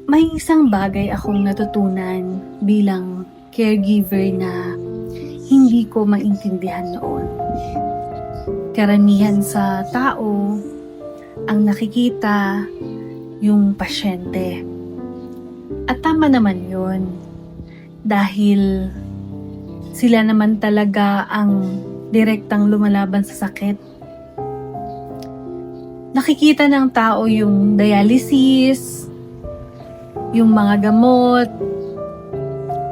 May isang bagay akong natutunan bilang caregiver na hindi ko maintindihan noon. Karamihan sa tao, ang nakikita yung pasyente. At tama naman yun. Dahil sila naman talaga ang direktang lumalaban sa sakit. Nakikita ng tao yung dialysis, yung mga gamot,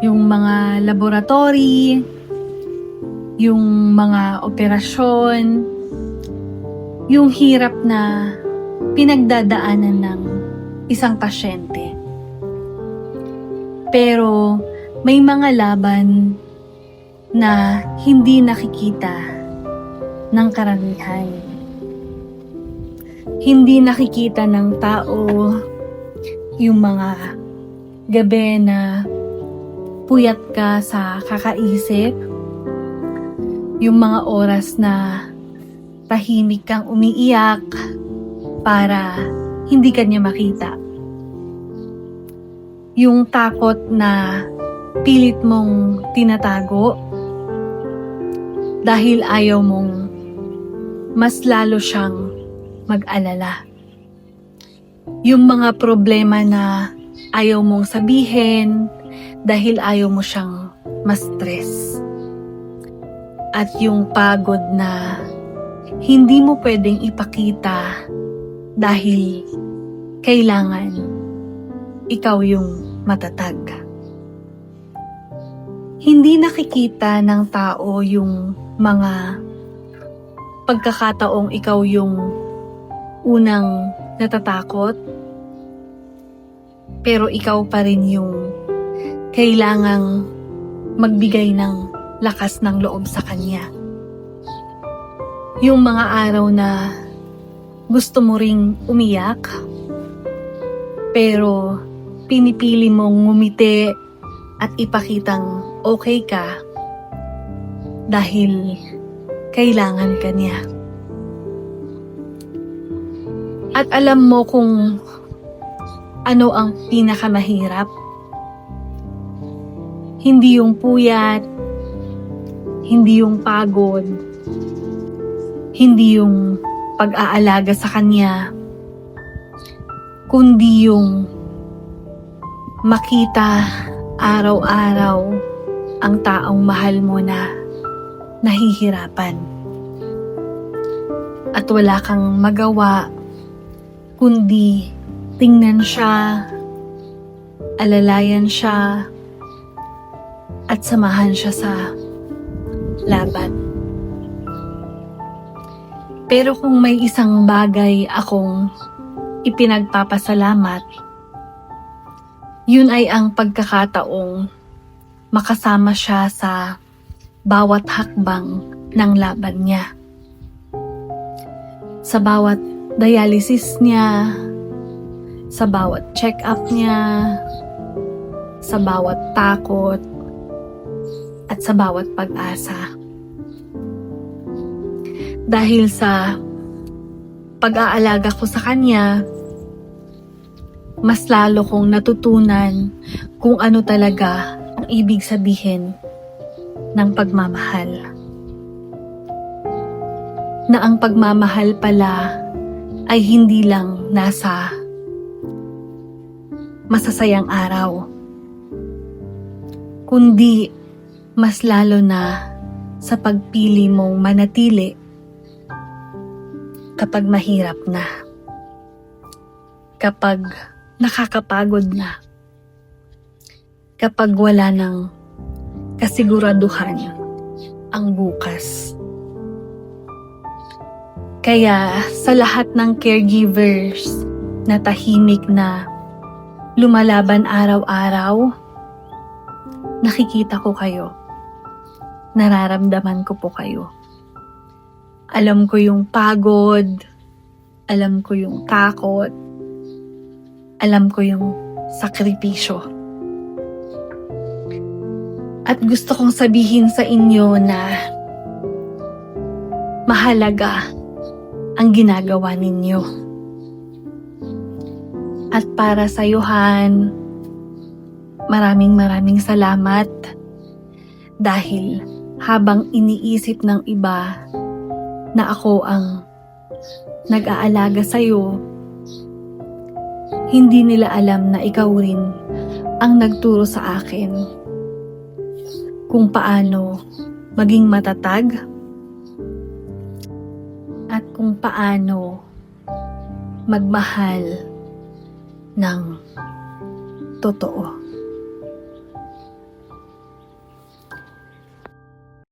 yung mga laboratory, yung mga operasyon, yung hirap na pinagdadaanan ng isang pasyente. Pero may mga laban na hindi nakikita ng karamihan. Hindi nakikita ng tao yung mga gabi na puyat ka sa kakaisip, yung mga oras na tahimik kang umiiyak para hindi ka niya makita. Yung takot na pilit mong tinatago dahil ayaw mong mas lalo siyang mag-alala. Yung mga problema na ayaw mong sabihin dahil ayaw mo siyang ma-stress. At yung pagod na hindi mo pwedeng ipakita dahil kailangan ikaw yung matatag. Hindi nakikita ng tao yung mga pagkakataong ikaw yung unang natatakot, pero ikaw pa rin yung kailangang magbigay ng lakas ng loob sa kanya. Yung mga araw na gusto mo ring umiyak, pero pinipili mong ngumiti at ipakitang okay ka dahil kailangan ka niya. At alam mo kung ano ang pinakamahirap? Hindi yung puyat, hindi yung pagod, hindi yung pag-aalaga sa kanya, kundi yung makita araw-araw ang taong mahal mo na nahihirapan. At wala kang magawa kundi tingnan siya, alalayan siya, at samahan siya sa laban. Pero kung may isang bagay akong ipinagpapasalamat, yun ay ang pagkakataong makasama siya sa bawat hakbang ng laban niya. Sa bawat dialysis niya, sa bawat check-up niya, sa bawat takot, at sa bawat pag-asa. Dahil sa pag-aalaga ko sa kanya, mas lalo kong natutunan kung ano talaga ang ibig sabihin ng pagmamahal. Na ang pagmamahal pala ay hindi lang nasa masasayang araw, kundi mas lalo na sa pagpili mong manatili kapag mahirap na, kapag nakakapagod na, kapag wala ng kasiguraduhan ang bukas. Kaya sa lahat ng caregivers na tahimik na lumalaban araw-araw, nakikita ko kayo. Nararamdaman ko po kayo. Alam ko yung pagod, alam ko yung takot, alam ko yung sakripisyo. At gusto kong sabihin sa inyo na mahalaga ang ginagawa ninyo. At para sa iyo, Han, maraming salamat dahil habang iniisip ng iba na ako ang nag-aalaga sa iyo, hindi nila alam na ikaw rin ang nagturo sa akin kung paano maging matatag at kung paano magmahal ng totoo.